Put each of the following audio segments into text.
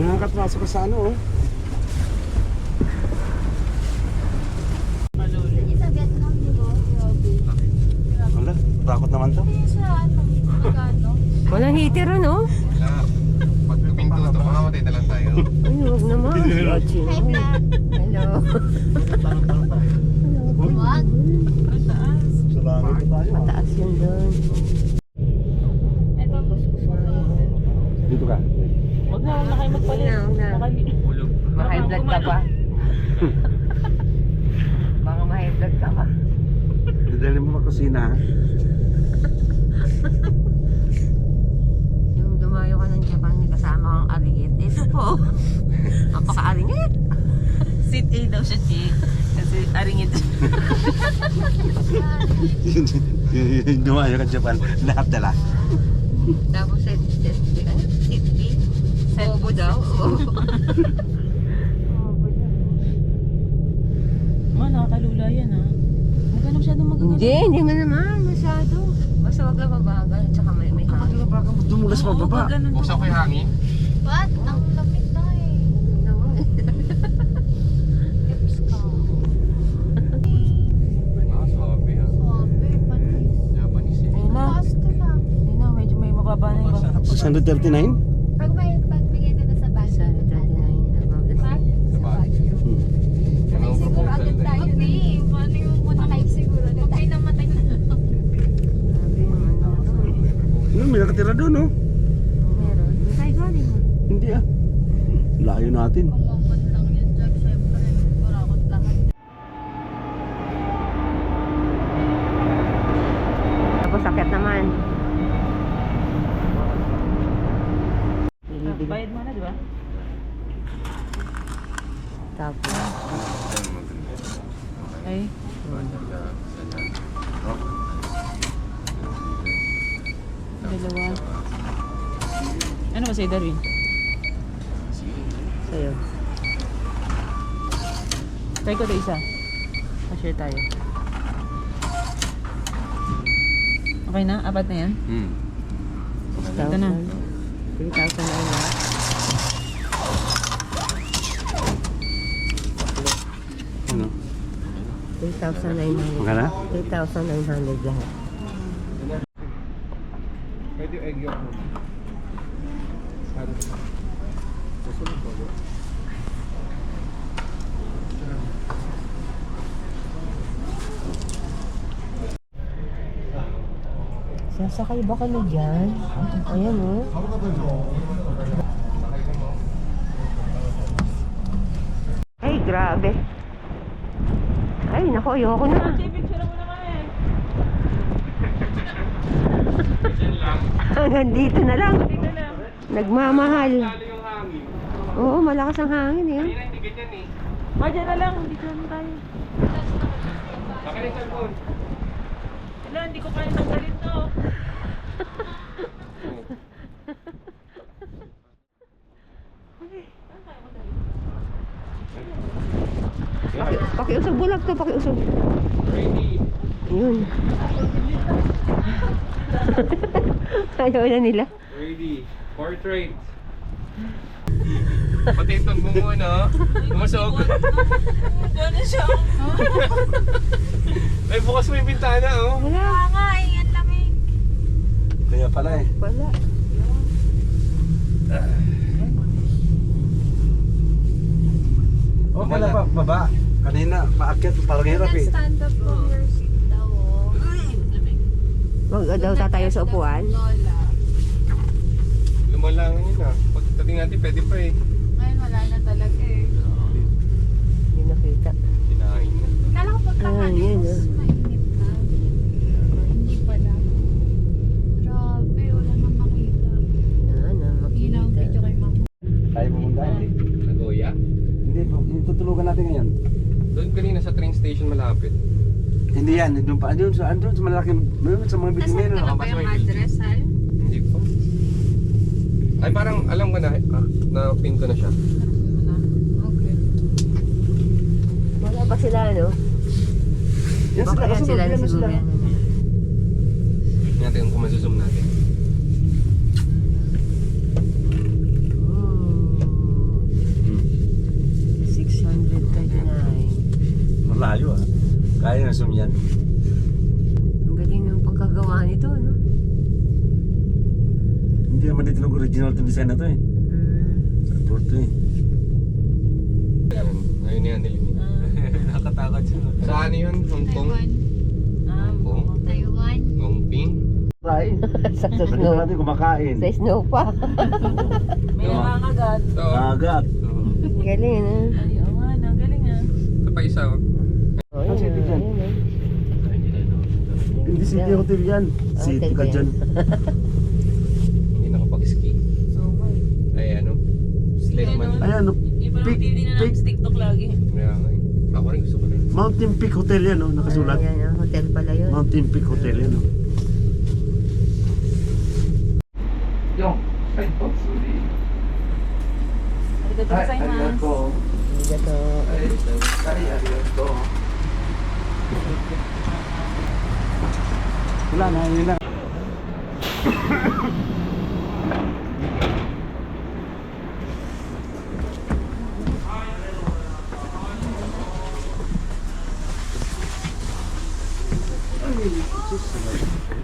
Nakakatwaso ka sa ano, oh. Wala, takot naman to. Walang heater, ano? Wala. Pag pinto ito, makamatay na lang tayo. Ay, huwag naman. Hello. Wag. Sa langit tayo. Mataas yun doon. Dito ka. Huwag na kayo magpalit. Ma-high blood ka pa. Baka ma-high blood ka pa. Dadali mo sa kusina, ha? Yung dumayo ka ng Japan, may kasama kang aringit. Ito po. Napaka-aringit. Seat A daw siya, Chick. Kasi aringit siya. Yung dumayo ka Japan, lahat dala. Tapos seat B. Obo daw. Obo. Ma, nakakalula yan, ha? Huwag ka na masyadong magagano. Hindi nga naman. Masyado. Basta wag lang mabagal. At saka may hangin. Kapag baka dumulas pa baba. Buksan ko yung hangin. What? Ang lamig na eh. Lips ka. Ah, sabi ha. Sabi, panis. Japanese eh. Ayun na. Taas ka na. Ayun na, medyo may mababa na yung baba. 639? Pagbigay na sa bag. 39 above the Ha? sea. Sa bagay. Anong Siguro proposal agad na tayo na eh. Paano yung matay siguro? Okay namatay na lang. Sabi naman doon. Ano, may nakatira doon, oh. Meron. May tayo galing. Hindi, ah. Layo natin. Kumamot lang yun, Jack. Siyempre, kurakot lahat. Tapos sakit naman. Bayad mo na, di ba? Tapos. Ay. Dalawa. Ano ba sa'yo, Darwin? Sa'yo. Try ko ito isa. Pa-share tayo. Okay na? Apat na yan? Ito na. 3,000 na yun. Ano? 3,900. Magkana? 3,900 lahat. Pwede egg yolk mo. Nasakay ba kami dyan? Ayan oh. Ay, grabe. Ay, naku, ayoko na. Hanggang dito na lang. Nagmamahal. Oo, malakas ang hangin eh. Hindi ganyan eh. Dyan na lang, dito lang tayo. Bakit yung cellphone? Wala, hindi ko kaya tanggalin to. Pakiusog bulag to, pakiusog. Ready. Yun. Ayaw na nila. Ready. Portrait. Pati itong bungo na. Umusog. Gano'n siya. Ay, bukas mo yung bintana oh. Wala. nga, ang lamig. Kaya pala eh. Wala. Oh, pala pa, baba. Kanina, paakyat, parang hirap eh. Stand up from your seat daw. Wag daw tatayo sa upuan. Lola. Lumalangan yun ah. Pagdating natin, pwede pa eh. Ngayon wala na talaga eh. Hindi nakita. Kinain na. Kala ko pagtanghali, Yan, mas mainit na. Hindi pala. Grabe, wala nang makita. Hindi na ang video kay mama. Tayo pumunta, hindi. Nagoya? Hindi, yung tutulugan natin ngayon. Doon kanina sa train station malapit. Hindi yan, doon pa, andun sa malaking, sa mga building Nasaan na ka na ba yung address, Hal? Hindi po. Ay parang alam ko na, na-pin ko na siya. Okay. Wala pa sila, no? Yan Baka yan sila na siguro yan. Tingnan natin kung mazoom natin. Hmm. 639. Malayo ah. Kaya na zoom yan. Ang galing ng pagkagawa nito, no? Hindi naman dito ng original itong design na to eh. Sa Porto eh. Ngayon yan nilinig. Nakatakot siya. Saan yun? Hong Kong? Taiwan. Hong Kong? Taiwan. Gongping? Try. Sa Balik snow. natin kumakain. Sa snow pa. May nangangagat. Ito. Agad. Ang galing, no? Ay, oo nga, ang galing ah. Ito pa isa oh. Oh, Ang city dyan. Hindi city hotel yan. City Hotel ka ba yan? dyan. Hindi nakapag-ski. So, may. Ay ano? Sled man. Ayan, no, Iba lang Peak- tili na peak- ng TikTok lagi. Kaya nga eh. Ako rin gusto ko rin. Mountain Peak Hotel yan, no? Nakasulat. Ayan, ang hotel pala yun. Mountain Peak Hotel yan, no? Arigatou gozaimasu. Arigato. Wala na, yun lang.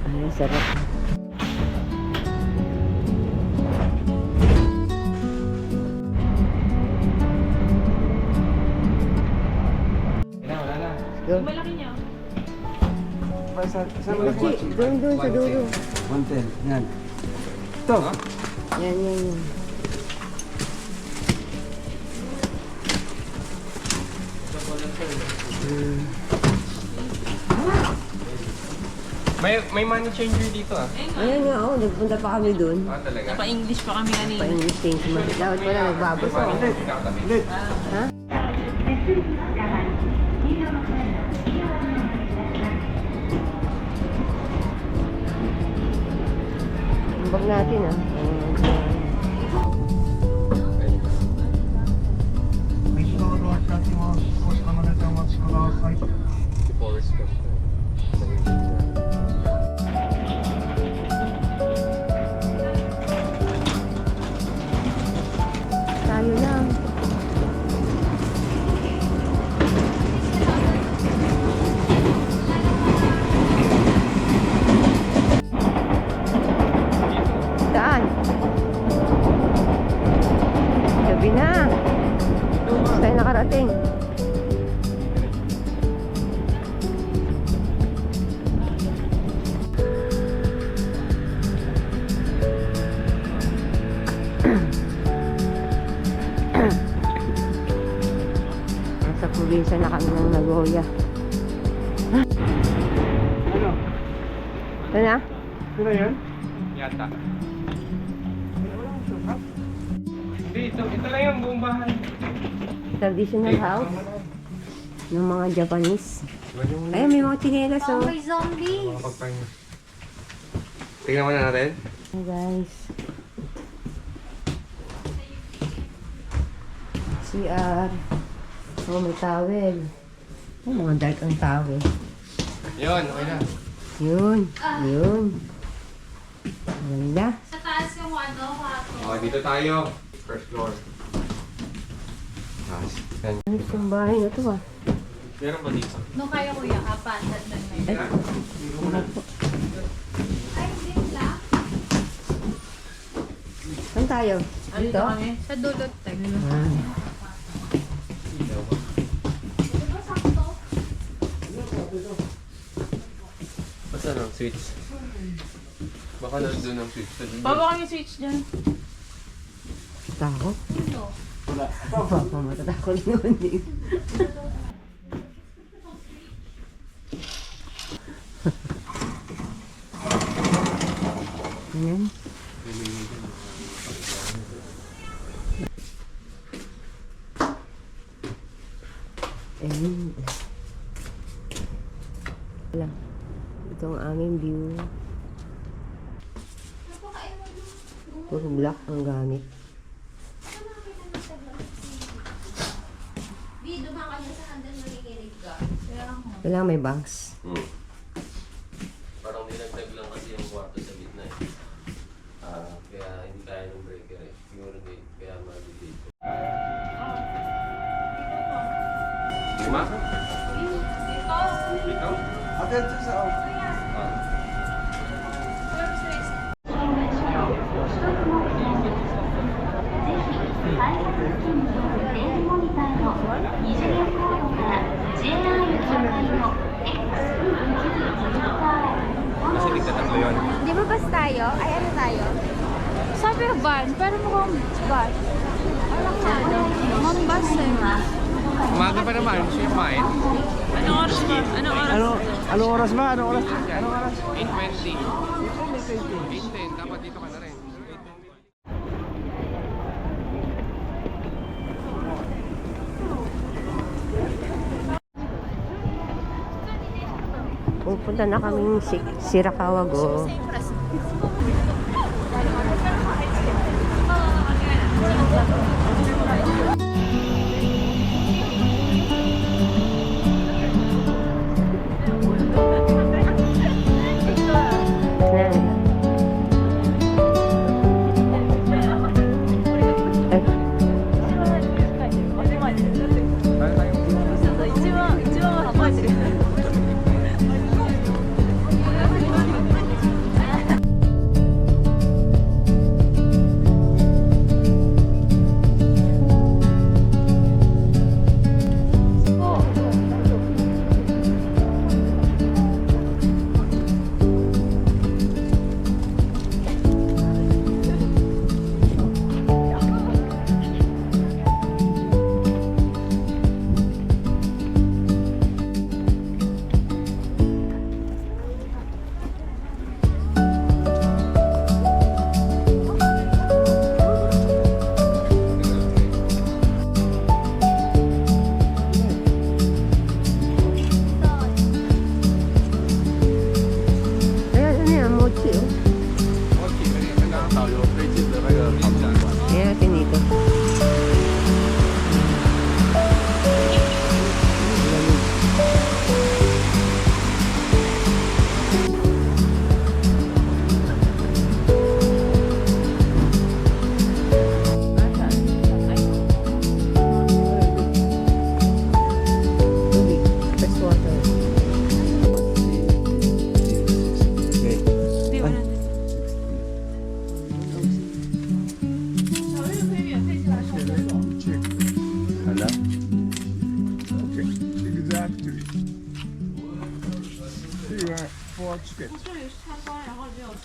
Ay, sarap. Wala na. Go. Malaki niya. Chi, doon sa dulo. 110, yan. Ito. Yan. May money changer dito ah. Ayan nga, oh, nagpunta pa kami doon. Ah talaga? Napa-English pa kami kanina. Pa-English things. Dapat pala nagbabasa. Ulit. Ha? Ambag natin, ah. Si Forrest Gump. Tayo lang. Saan? Gabi na. Tayo nakarating. kuya. Ano? Ito na? Ito na yan? Yata. Hindi, ito lang yung buong bahay. Traditional house ng mga Japanese. Ayun, may mga chinelas oh. May zombie. Mga pagpahinga. Tingnan mo na natin. Hey guys. CR. Oh, may towel. Oh, mga dark ang towel. Yun, okay na. Yun. Yun. Ganda. Sa taas yung ano, kwarto. Okay, dito tayo. First floor. Taas. Yan. Ano yung bahay na to ah? Meron ba dito? Nung kayo kuya, apat. Tatlan na yun. Ay, din lang. Saan tayo? Dito? Sa dulot tayo. Ah. Diba sakto? Basta ng switch. Baka nandun ang switch. Bawa kami switch dyan. Takot? Dito. Baka matatakot naman din. Ayan. Ayan. Lang. Ito ang aming view. Puro black ang gamit. Kailangan may banks. Parang nilagdag lang kasi yung kwarto sa gitna eh. Kaya hindi kaya ng breaker eh. Siguro hindi, kaya mag-delete. Lima? Dito? Atin sa Kasi tignan tatlo yun. Di ba bus tayo? Ay, ano tayo? Sabi ko van, pero mukhang bus. Alam nga, mukhang bus eh. Umaga pa naman, siya kumain. Anong oras ba? Anong oras? Anong oras ba? Anong oras? 8:20. 8:10, dapat dito ka na rin. Pupunta na kaming Sirakawago.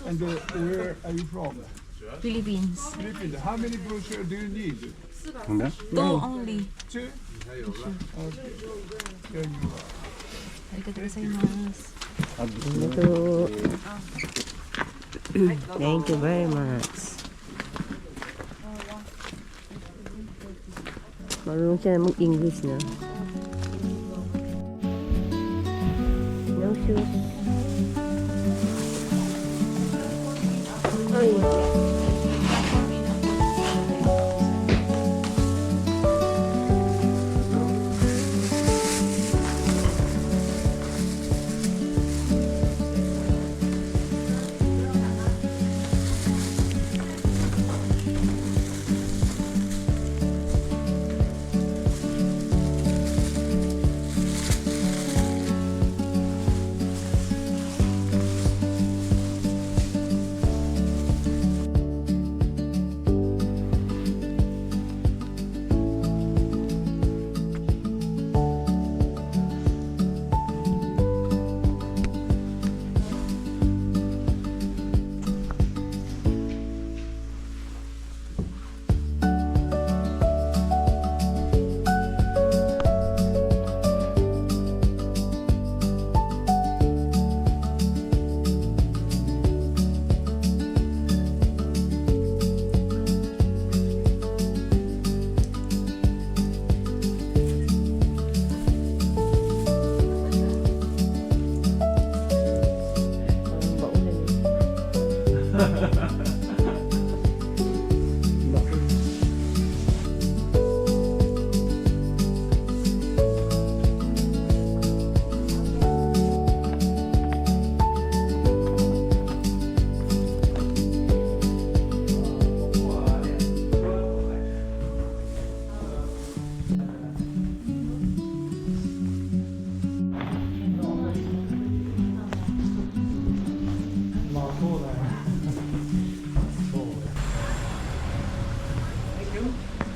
And where are you from? Philippines. Philippines. How many brochures do you need? Two only. Two? Arigatou gozaimasu. Ito. Thank you very much. Marunong siya na mag-English na. No shoes. Ay.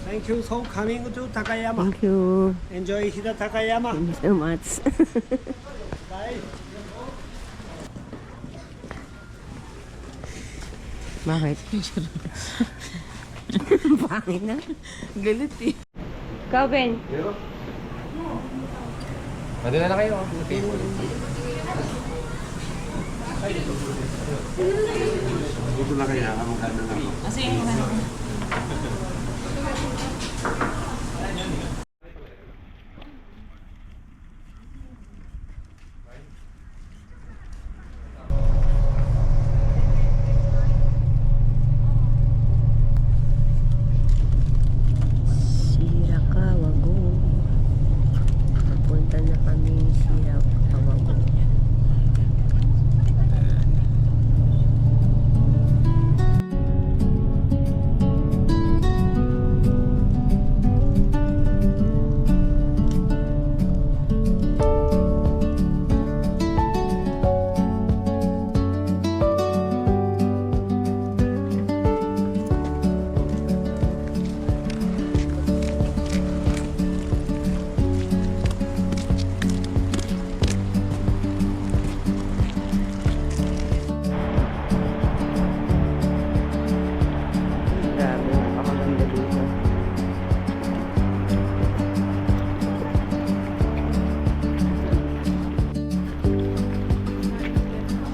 Thank you for coming to Takayama. Thank you. Enjoy Hida Takayama. Thank you so much. Bye. Bakit? Pangit na. Galit eh. Ikaw, Ben. Madala na kayo. Dito na kaya ang magkano na ako. Kasi Shirakawago. Papunta na kami Shirakawago. Grabe, napakaganda dito.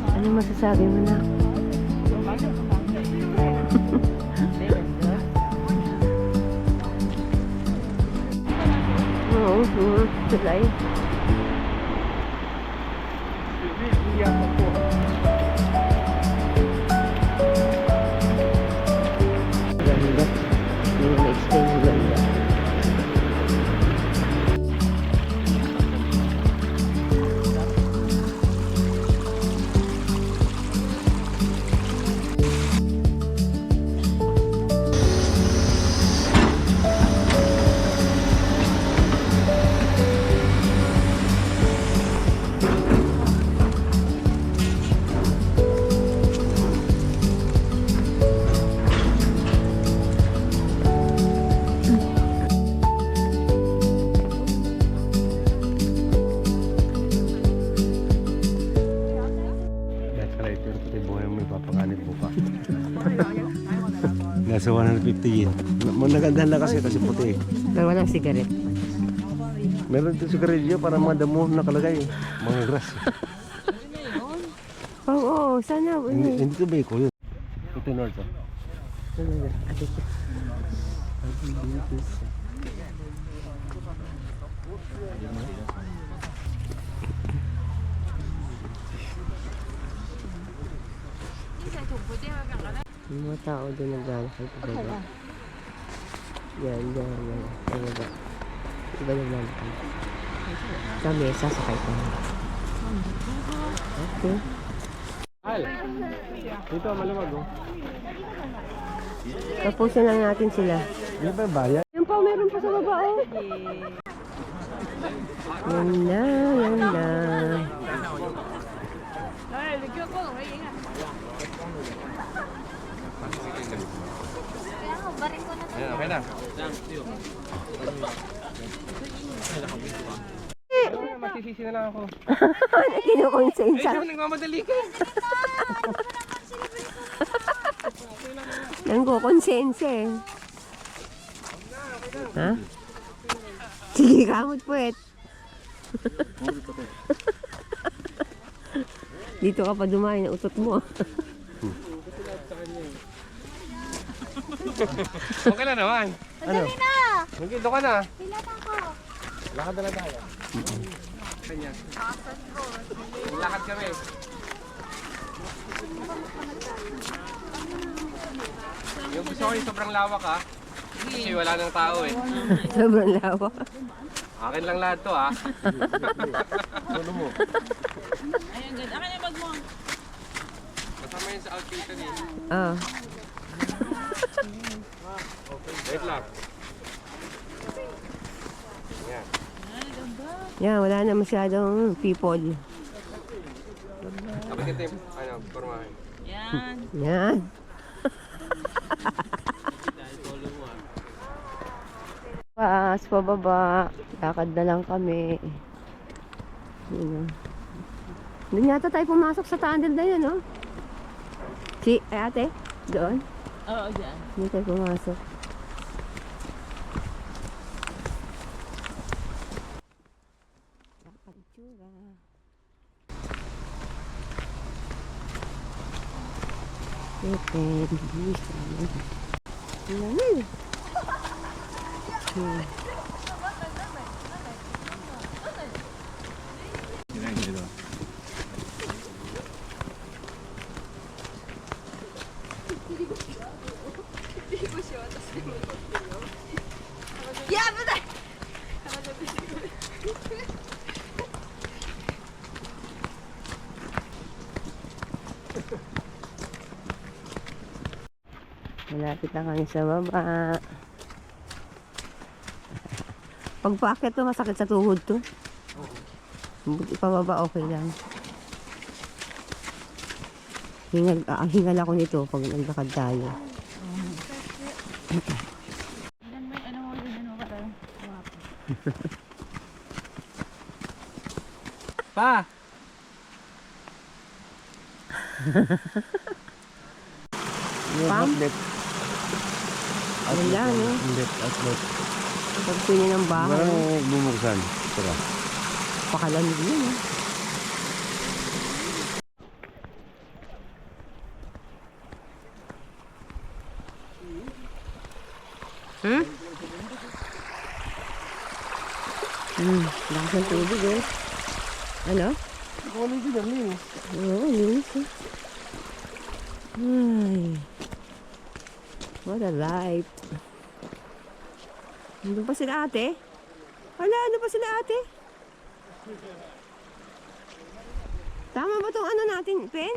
Ano masasabi mo na? Oo, tulay. Ganda. Yung na-explain yung ganda. That's right. Pero pati buhay mo ipapanganib mo pa. Nasa 150 yen. Nagandahan lang kasi puti. Pero walang sigaret. Meron dito sigarilyo para mga damo nakalagay. Mga grass. Oo, sana. Hindi ito ba yun? Ito north. Yung mga tao doon naglalakad sa baba. Yan. Sa baba. Iba naglalakad. Sa mesa, sakay pa. Okay. Dito, malamag oh. Tapusin lang natin sila. Di ba bayan? Yan pa, meron pa sa baba, oh. Yan na. Okay na. Masisisi na lang ako. Kinukonsensya. Nagmamadali ka. Nangkukonsensya eh. Ha? Sige, kamot puwet. Dito ka pa dumayo na utot mo. Okay na naman. Ano? Nagkito ka na. Pilatan ko. Lakad na tayo. Kanya. Lakad kami. Yung gusto ko yung sobrang lawak ha. Kasi wala nang tao eh. Sobrang lawa. Akin lang lahat to ha. Ano mo? Ayun, ganda. Akin yung bag mo. Kasama yun sa outfitted eh. Ah. Wait lang. Yan, wala na masyadong people. Kapag ito yung pormahin. Yan. Yan. Paas, pababa. Lakad na lang kami. Yun. Doon yata tayo pumasok sa tunnel na yun, no? Si, ate, doon. Oo, dyan. Doon tayo pumasok. Malapit na kami sa baba. Pag paakyat to, masakit sa tuhod to. Buti pa baba, okay lang. Hingal ako nito pag naglakad tayo. Ilan ba yung ano mo din? Ano ka tayo? Pa! Pam? Outlet. Wala, no? Outlet. Pagpili ng bahay. Marang bumuksan. Tara. Pakalamig yun, eh. Lakas ng tubig, eh. Ano? Ano din ang linis? Oo, linis, eh. Ay. What a life. Nandun pa sila ate? Wala, ano pa sila ate? Tama ba tong ano natin, Pen?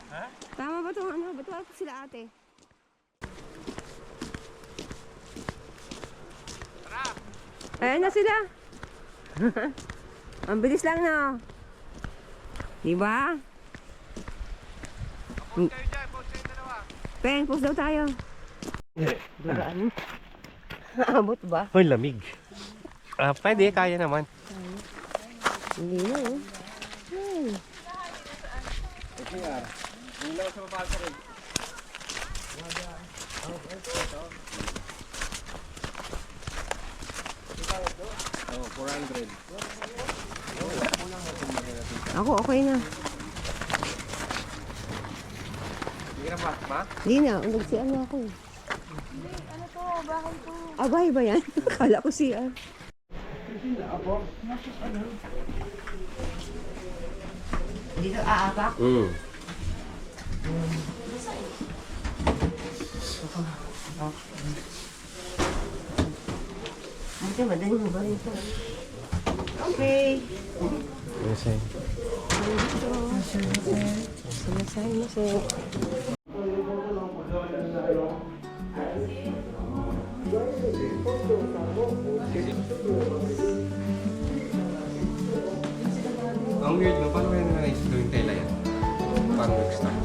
Ha? Tama ba tong ano? Ba't wala pa sila ate? Ayan na sila. Ang bilis lang, no? Diba? Pen, post daw tayo. Dugaan. Abot ba? Hoy, lamig. Pwede, kaya naman. Hindi na, oh. Ako, okay na. Hindi na ba? Hindi na, nag-CR na ako eh. Ano to? Bahay to. Abay ba yan? Akala ko CR. Dito aapak? Ate, madali mo ba rin ito? Okay. Yes, Sumasay mo sir. Ang weird no? Paano kaya naisip gawing tela yan? Paano nag-start?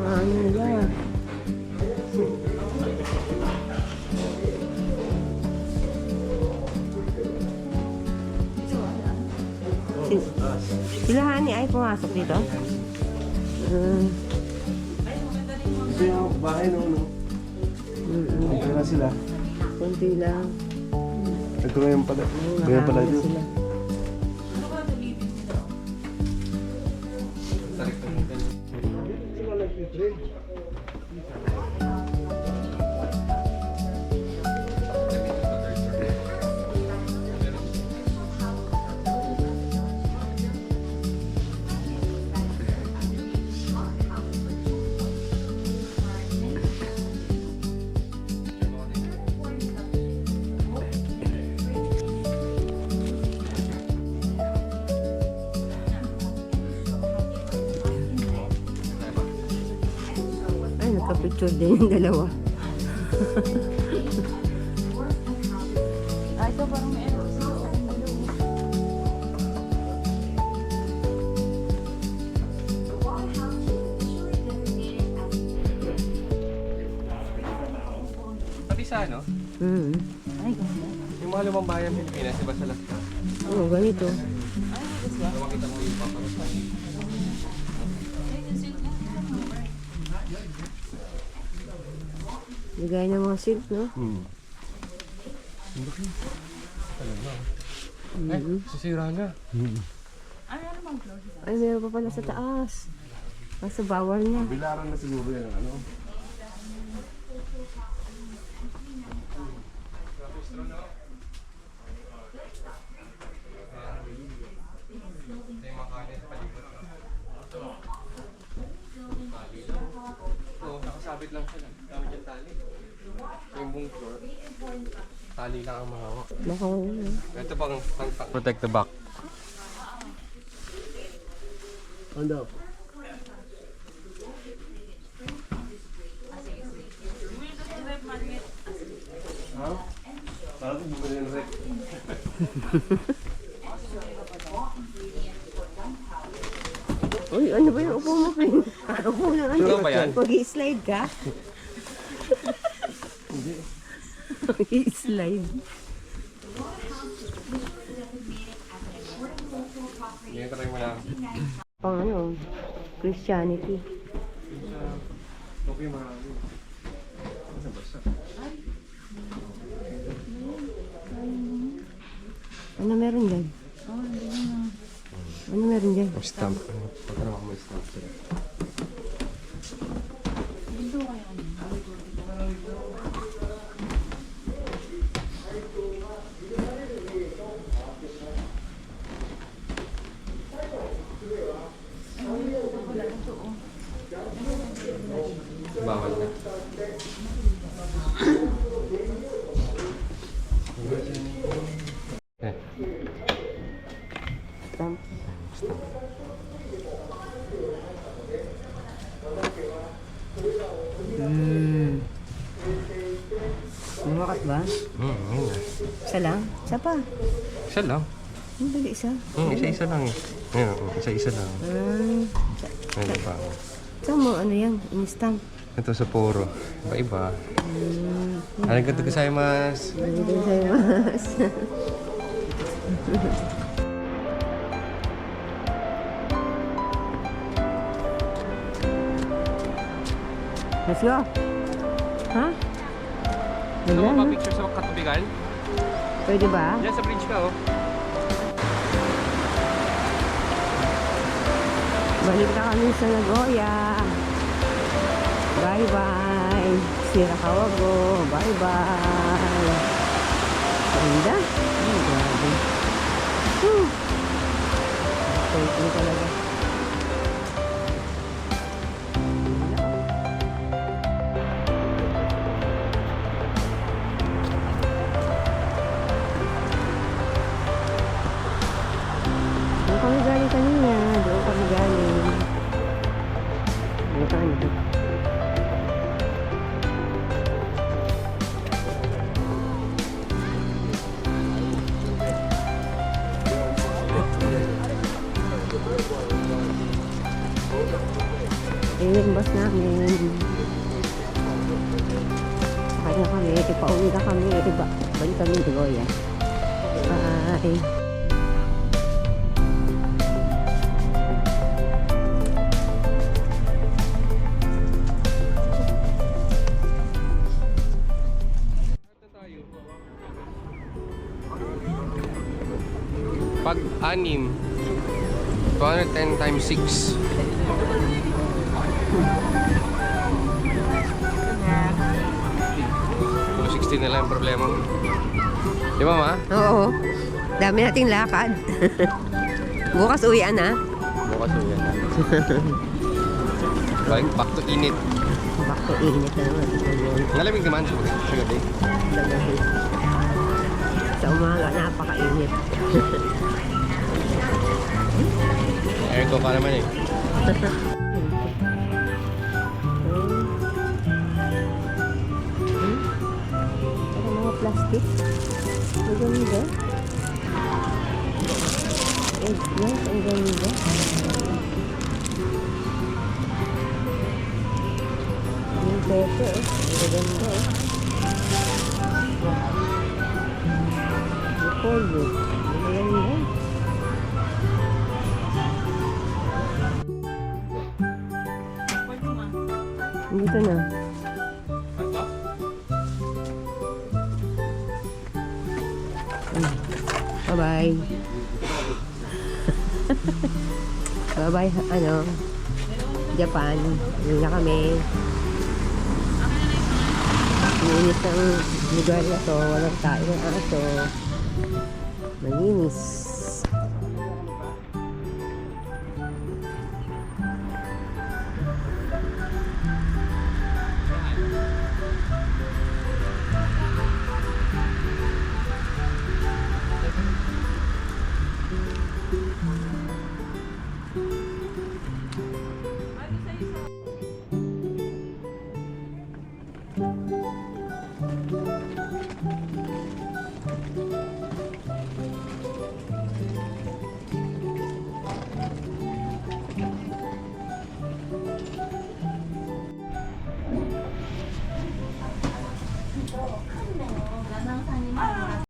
Ano nila? Sila Hani ay pumasok dito? Ito yung bahay no. Ito na sila. Kunti lang. Ito ngayon pala. Ngayon pala Marami na yun. sila. Ay, nagka-picture din yung dalawa. Ay, ito parang may ano. Pati sa ano? Hmm. Yung mga lumang bayan Pilipinas, iba sa Las Piñas. Oo, ganito. Makita mo yung paparosan. Bigay ng mga silk, no? Ay, sisira na. Ay, meron pa pala sa taas. Kaso bawal niya. Bilaran na siguro yan. Ano? Oo, nakasabit lang siya. Gamit yung tali. Yung buong floor. Tali lang ang mahawak. Baka ano. Ito pang protect the back. Ano? Ha? Parang bumili ng rek. Uy, ano ba yung upo mo, Pin? Upo na ano? Ano ba yan? Mag-i-slide ka? Mag-i-slide. Ngayon try mo lang. Pang ano, Christianity. Okay, marami. Ano ba siya? Ano meron dyan? Ano meron dyan? Stamp. Pagkara mo stamp sila. Bawal na. Eh, Stamp. Lumakat ba? yun na. Isa lang? Isa pa? Isa lang. Ang dali isa. Isa-isa lang eh. Ayun, isa-isa lang. Ayun pa. Saan mo ano yan? In-stamp? Ito sa puro. Iba-iba. Arigatou gozaimasu. Arigatou gozaimasu. Let's go. Ha? Gusto mo Wala, pa no? picture sa katubigan? Pwede ba? Diyan sa bridge ka, oh. Balik na kami sa Nagoya. Bye-bye. Sirakawago. Bye-bye. Ganda. Ay, grabe. Whew. Thank you talaga. Doon kami galing kanina. Doon kami galing. Doon kami. Ayun yung bus namin. Sakay na kami. Pauwi na kami. Balik kami sa Goya. Bye. Pag 6, 210 times 6. So, 60 na lang yung problema mo. Di ba, ma? Oo. Dami nating lakad. Bukas uwian na. Bukas mo yan. Back to init. Bakto init na naman. Malamig naman sa gabi. Sa umaga, napakainit. Aircon ka naman eh. Ano mga plastic? Ang ganda. Eggplant, ang ganda. Yung pepe, ang ganda. Yung polvo, ang ganda. Dito na. Bye-bye. Bye-bye, Japan. Yun na kami. Malinis ang lugar na to. Walang tayo ng aso. Malinis.